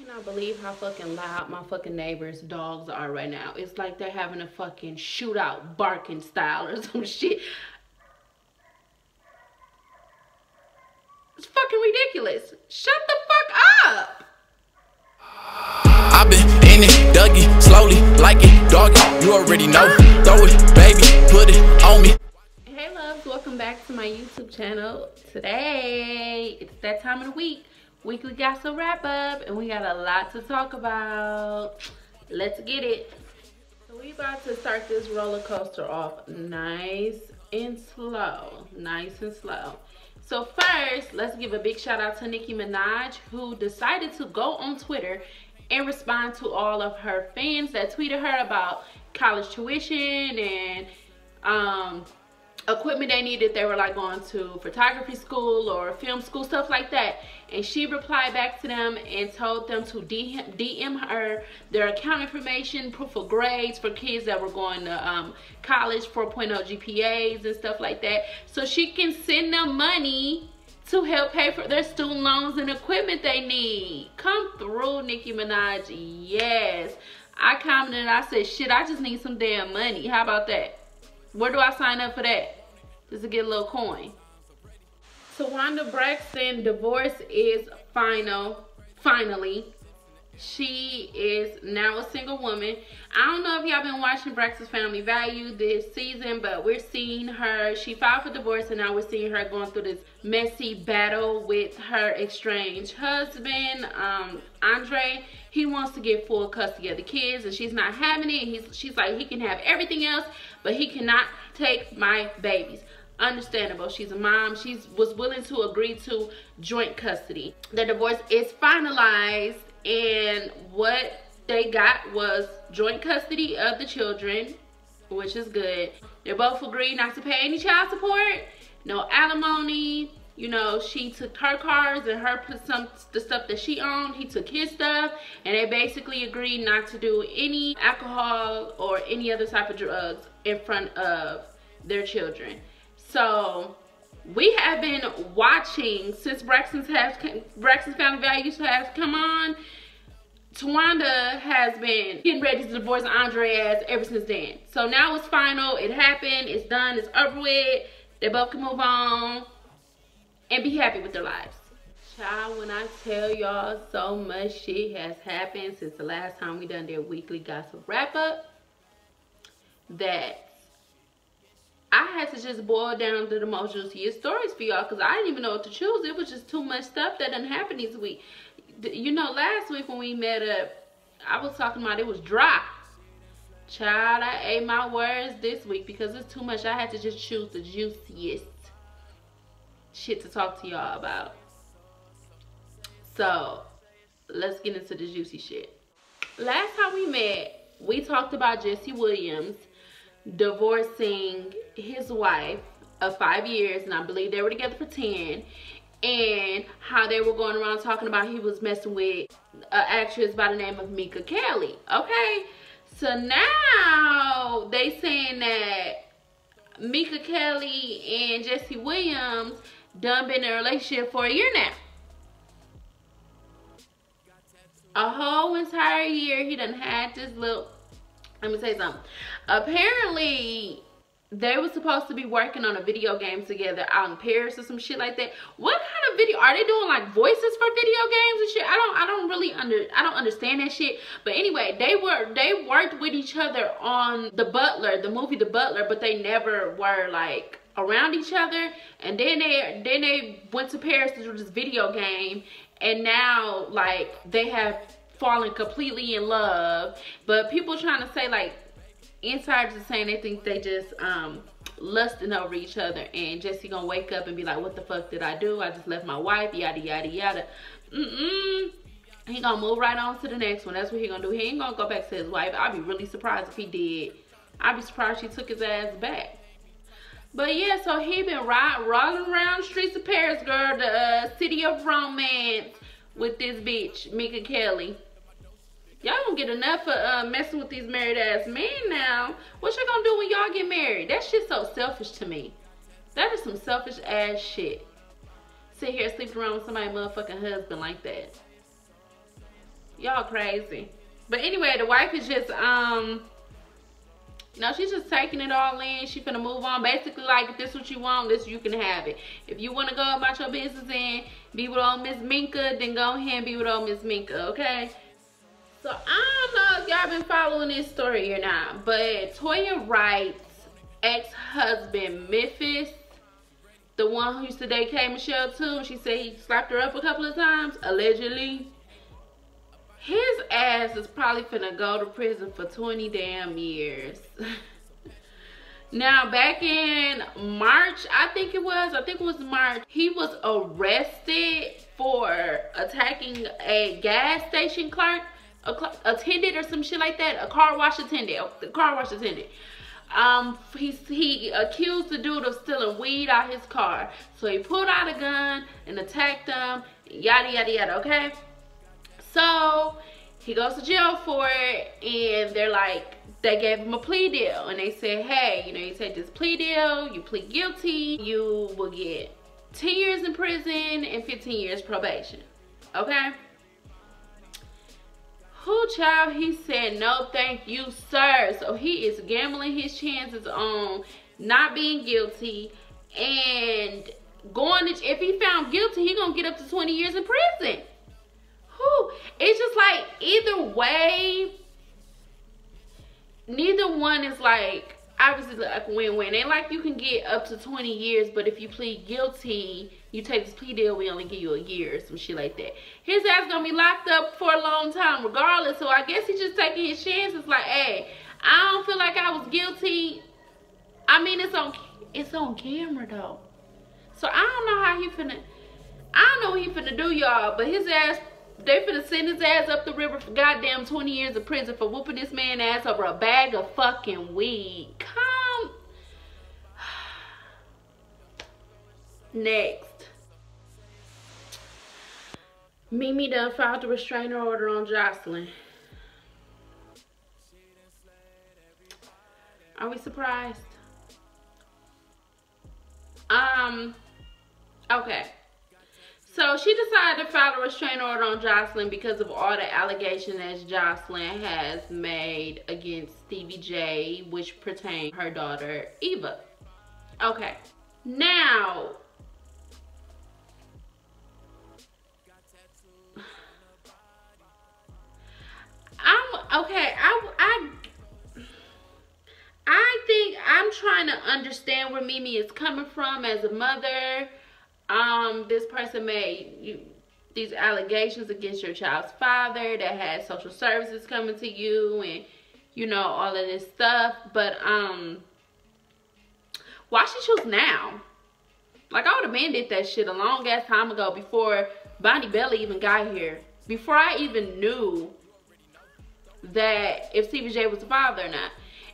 cannot believe how fucking loud my fucking neighbors' dogs are right now. It's like they're having a fucking shootout barking style or some shit. It's fucking ridiculous. Shut the fuck up. I've been in it, Dougie, slowly, like it, doggy. You already know. Throw it, baby, put it on me. Hey loves, welcome back to my YouTube channel. Today, it's that time of the week. Weekly gossip wrap up, and we got a lot to talk about. Let's get it. So we about to start this roller coaster off nice and slow. So first, let's give a big shout out to Nicki Minaj, who decided to go on Twitter and respond to all of her fans that tweeted her about college tuition and equipment they needed. They were like going to photography school or film school, stuff like that. And she replied back to them and told them to DM her their account information, proof of grades for kids that were going to college, 4.0 GPAs and stuff like that, so she can send them money to help pay for their student loans and equipment they need. Come through, Nicki Minaj. Yes. I commented and I said, shit, I just need some damn money. How about that? Where do I sign up for that? Just to get a little coin. Towanda Braxton divorce is finally. She is now a single woman. I don't know if y'all been watching Braxton's Family Value this season, but we're seeing her. She filed for divorce, and now we're seeing her going through this messy battle with her estranged husband, Andre. He wants to get full custody of the kids, and she's not having it. She's like, he can have everything else, but he cannot take my babies. Understandable. She's a mom. She was willing to agree to joint custody. The divorce is finalized, and what they got was joint custody of the children, which is good. They both agreed not to pay any child support, no alimony. You know, she took her cars and the stuff that she owned. He took his stuff, and they basically agreed not to do any alcohol or any other type of drugs in front of their children. So we have been watching since Braxton's Family Values has come on. Towanda has been getting ready to divorce Andre ever since then. So now it's final. It happened. It's done. It's over with. They both can move on and be happy with their lives. Child, when I tell y'all so much shit has happened since the last time we done their weekly gossip wrap up, that I had to just boil down to the most juiciest stories for y'all, because I didn't even know what to choose. It was just too much stuff that done happened this week. You know, last week when we met up, I was talking about it was dry. Child, I ate my words this week because it's too much. I had to just choose the juiciest shit to talk to y'all about. So, let's get into the juicy shit. Last time we met, we talked about Jesse Williams divorcing his wife of 5 years, and I believe they were together for 10, and how they were going around talking about he was messing with an actress by the name of Minka Kelly. Okay, so now they saying that Minka Kelly and Jesse Williams done been in a relationship for a year now. A whole entire year he done had this little, let me say something. Apparently, they were supposed to be working on a video game together out in Paris or some shit like that. What kind of video? Are they doing like voices for video games and shit? I don't understand that shit. But anyway, they worked with each other on the movie The Butler, but they never were like around each other. And then they went to Paris to do this video game, and now like they have fallen completely in love. But people trying to say, like, insiders are saying they think they just lusting over each other, and Jesse gonna wake up and be like, what the fuck did I do? I just left my wife, yada yada yada. He gonna move right on to the next one. That's what he gonna do. He ain't gonna go back to his wife. I'd be really surprised if he did. I'd be surprised she took his ass back. But yeah, so he been rolling around the streets of Paris, girl, the city of romance, with this bitch Minka Kelly. Y'all don't get enough of messing with these married ass men now. What you gonna do when y'all get married? That shit's so selfish to me. That is some selfish ass shit. Sit here sleeping around with somebody's motherfucking husband like that. Y'all crazy. But anyway, the wife is just, no, she's just taking it all in. She finna move on. Basically, like, if this is what you want, this you can have it. If you want to go about your business and be with old Miss Minka, then go ahead and be with old Miss Minka, okay? So, I don't know if y'all been following this story or not, but Toya Wright's ex-husband, Memphitz, the one who used to date K. Michelle too, she said he slapped her up a couple of times, allegedly. His ass is probably finna go to prison for 20 damn years. Now, back in March, I think it was March, he was arrested for attacking a gas station clerk, attendant or some shit like that, a car wash attendant, he accused the dude of stealing weed out his car. So he pulled out a gun and attacked him, yada yada yada, okay? So he goes to jail for it, and they're like, they gave him a plea deal, and they said, hey, you know, you take this plea deal, you plead guilty, you will get 10 years in prison and 15 years probation, okay? Who, child? He said, no thank you, sir. So he is gambling his chances on not being guilty and going to, if he found guilty, he gonna get up to 20 years in prison. Whew. It's just like, either way, neither one is like, obviously like a win-win. Ain't like you can get up to 20 years, but if you plead guilty, you take this plea deal, we only give you a year or some shit like that. His ass gonna be locked up for a long time regardless, so I guess he's just taking his chances like, hey, I don't feel like I was guilty. I mean, it's on camera though. So I don't know how he finna, I don't know what he finna do, y'all, but his ass, they finna send his ass up the river for goddamn 20 years of prison for whooping this man ass over a bag of fucking weed. Come. Next. Mimi done filed a restraining order on Joseline. Are we surprised? Okay. So she decided to file a restraining order on Joseline because of all the allegations that Joseline has made against Stevie J, which pertain to her daughter, Eva. Okay. Now, I think I'm trying to understand where Mimi is coming from as a mother. This person made these allegations against your child's father that had social services coming to you and, you know, all of this stuff. But, why she choose now? Like, I would have been did that shit a long ass time ago before Bonnie Belly even got here. Before I even knew that if CBJ was the father or not.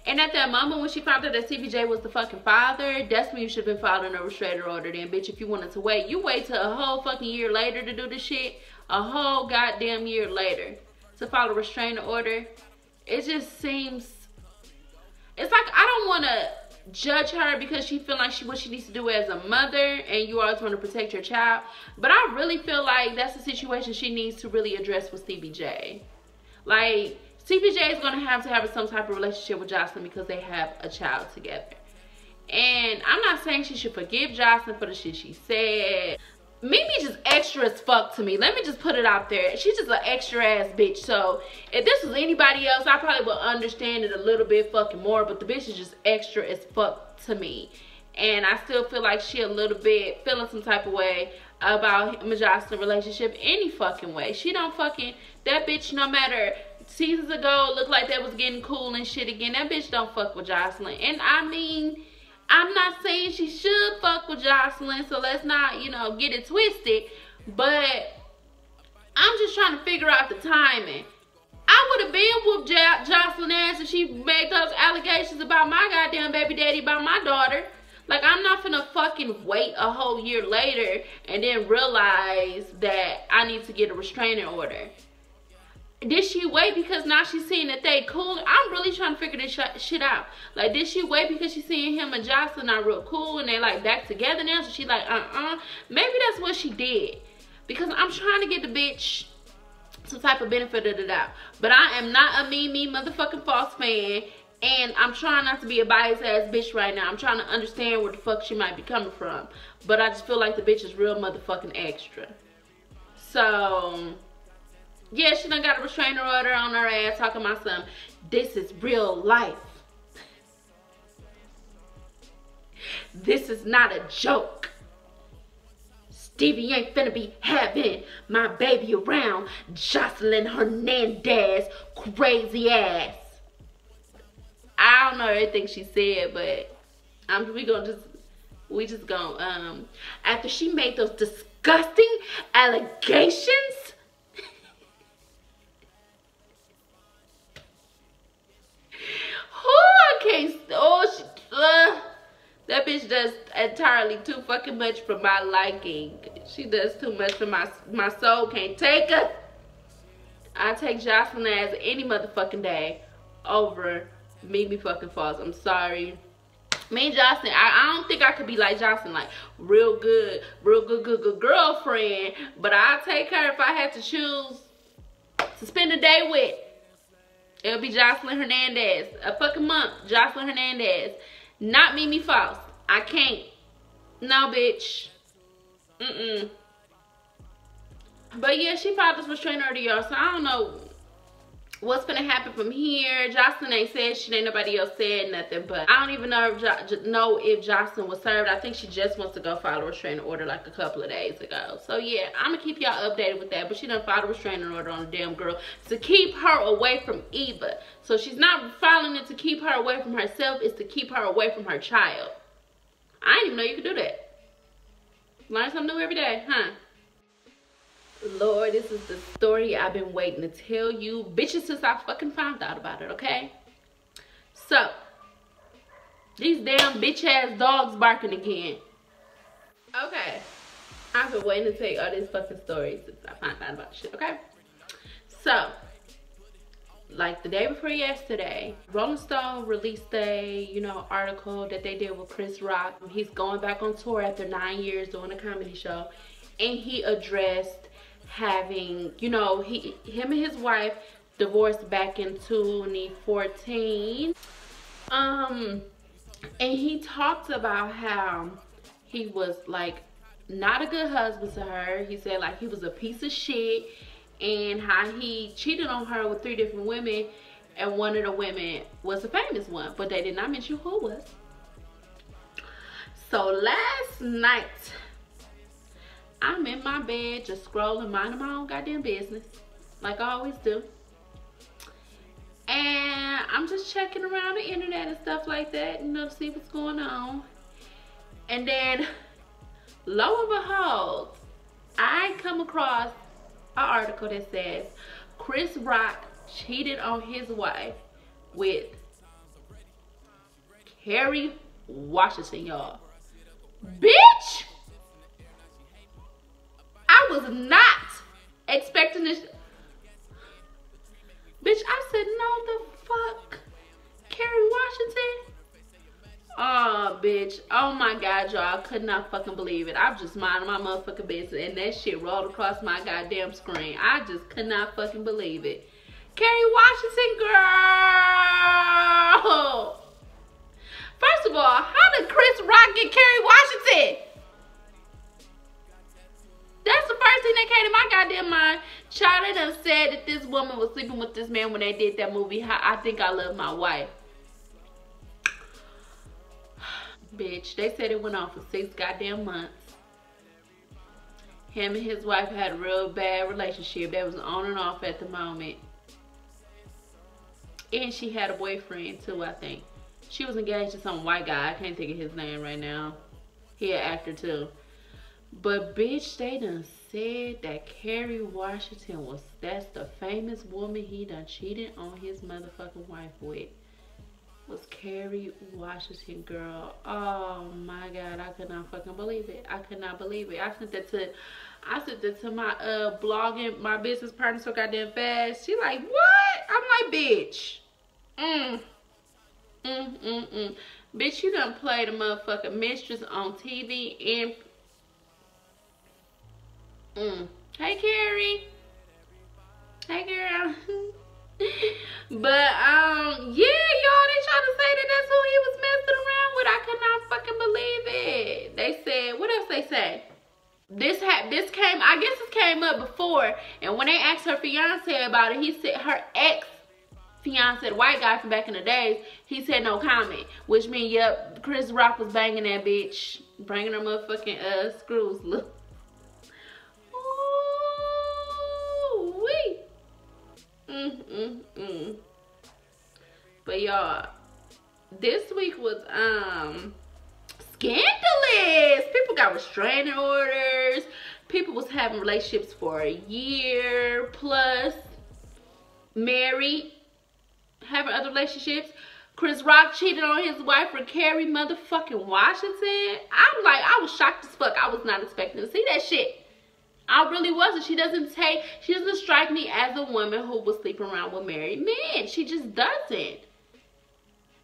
And at that moment when she found out that CBJ was the fucking father, that's when you should have been filing a restraining order then, bitch. If you wanted to wait, you wait till a whole fucking year later to do this shit. A whole goddamn year later to file a restraining order. It just seems, it's like, I don't want to judge her because she feel like what she needs to do as a mother, and you always want to protect your child. But I really feel like that's a situation she needs to really address with CBJ. Like, CBJ is going to have some type of relationship with Joseline because they have a child together. And I'm not saying she should forgive Joseline for the shit she said. Mimi just extra as fuck to me. Let me just put it out there. She's just an extra ass bitch. So if this was anybody else, I probably would understand it a little bit fucking more. But the bitch is just extra as fuck to me. And I still feel like she a little bit feeling some type of way about him and Joseline's relationship any fucking way. She don't fucking, that bitch, no matter seasons ago looked like that was getting cool and shit again, that bitch don't fuck with Joseline. And I mean, I'm not saying she should fuck with Joseline, so let's not, you know, get it twisted, but I'm just trying to figure out the timing. I would have been whooped Joseline ass if she made those allegations about my goddamn baby daddy, about my daughter. Like, I'm not finna fucking wait a whole year later and then realize that I need to get a restraining order. Did she wait because now she's seeing that they cool? I'm really trying to figure this shit out. Like, did she wait because she's seeing him and Joseline are real cool and they like back together now? So she like, maybe that's what she did. Because I'm trying to get the bitch some type of benefit of the doubt. But I am not a me motherfucking Faust fan, and I'm trying not to be a biased ass bitch right now. I'm trying to understand where the fuck she might be coming from. But I just feel like the bitch is real motherfucking extra. So, yeah, she done got a restraining order on her ass talking about something. This is real life. This is not a joke. Stevie ain't finna be having my baby around Joseline Hernandez crazy ass. I don't know everything she said, but we just gonna after she made those disgusting allegations. I can't. That bitch does entirely too fucking much for my liking. She does too much for my soul. Can't take her. I take Joseline as any motherfucking day over me fucking Faust. I'm sorry. Me and Joseline, I don't think I could be like Joseline, like real good girlfriend. But I'll take her if I had to choose to spend a day with. It'll be Joseline Hernandez. A fucking month, Joseline Hernandez. Not Mimi Faust. I can't. No, bitch. But yeah, she filed this restraining order, y'all. So I don't know what's gonna happen from here. Joseline ain't said shit. Ain't nobody else said nothing. But I don't even know if Joseline was served. I think she just wants to go file a restraining order like a couple of days ago. So yeah, I'm gonna keep y'all updated with that. But she done filed a restraining order on the damn girl to keep her away from Eva. So she's not filing it to keep her away from herself. It's to keep her away from her child. I didn't even know you could do that. Learn something new every day, huh? Lord, this is the story I've been waiting to tell you bitches since I fucking found out about it, okay? So, these damn bitch ass dogs barking again. Okay, I've been waiting to tell you all these fucking stories since I found out about shit, okay? So, like the day before yesterday, Rolling Stone released a, article that they did with Chris Rock. He's going back on tour after 9 years doing a comedy show. And he addressed having, him and his wife divorced back in 2014. And he talked about how he was like not a good husband to her. He said like he was a piece of shit, and how he cheated on her with 3 different women, and one of the women was a famous one, but they did not mention who it was. So last night, I'm in my bed just scrolling, minding my own goddamn business, like I always do. And I'm just checking around the internet and stuff like that, to see what's going on. And then, lo and behold, I come across an article that says Chris Rock cheated on his wife with Kerry Washington, y'all. Bitch! I was not expecting this. Bitch, I said, no the fuck. Kerry Washington? Oh, bitch. Oh my God, y'all. I could not fucking believe it. I'm just minding my motherfucking business, and that shit rolled across my goddamn screen. I just could not fucking believe it. Kerry Washington, girl! First of all, how did Chris Rock get Kerry Washington? That's the first thing that came to my goddamn mind. Child, they done said that this woman was sleeping with this man when they did that movie, I Think I Love My Wife. Bitch, they said it went on for 6 goddamn months. Him and his wife had a real bad relationship that was on and off at the moment. And she had a boyfriend too, I think. She was engaged to some white guy. I can't think of his name right now. He an actor too. But bitch, they done said that Kerry Washington that's the famous woman he done cheated on his motherfucking wife with. Was Kerry Washington, girl. Oh my God, I could not fucking believe it. I could not believe it. I sent that to my blogging, my business partner so goddamn fast. She like, what? I'm like, bitch. Bitch, you done played a motherfucking mistress on TV and Hey, Carrie. Hey girl. But yeah, y'all, they trying to say that that's who he was messing around with. I could not fucking believe it. They said, what else they say? This came, I guess this came up before, and when they asked her fiance about it, he said her ex-fiance, the white guy from back in the days, he said no comment, which means, yep, Chris Rock was banging that bitch, bringing her motherfucking screws. Look. Ooh-wee. But y'all, this week was scandalous. People got restraining orders. People was having relationships for a year plus, married, having other relationships. Chris Rock cheated on his wife for Kerry motherfucking Washington. I was shocked as fuck. I was not expecting to see that shit. I really wasn't. She doesn't strike me as a woman who will sleep around with married men. She just doesn't.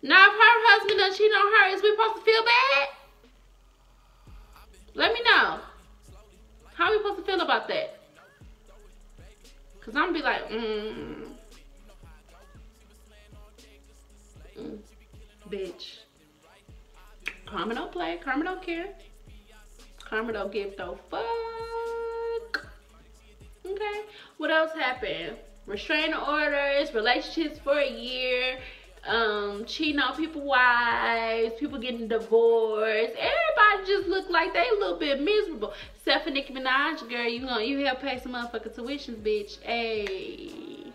Now, if her husband done cheated on her, is we supposed to feel bad? Let me know. How are we supposed to feel about that? Because I'm going to be like, bitch. Karma don't play. Karma don't care. Karma don't give no fuck. Okay. What else happened? Restraining orders, relationships for a year, cheating on people's wives, people getting divorced. Everybody just look like they a little bit miserable. Except for Nicki Minaj, girl, you help pay some motherfucking tuitions, bitch. Hey.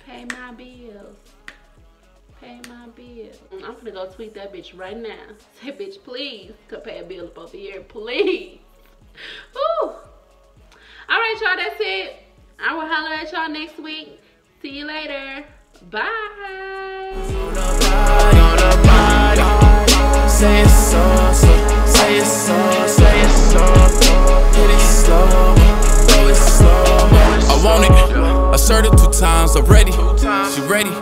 Pay my bills. Pay my bill. I'm gonna go tweet that bitch right now. Say, bitch, please come pay a bill up over here, please. Woo. All right, y'all, that's it. I will holler at y'all next week. See you later. Bye. Say it so, say it so, say it so, hit it slow, go it slow. I want it. I served her 2 times already. She ready.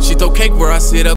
She throw cake where I sit up.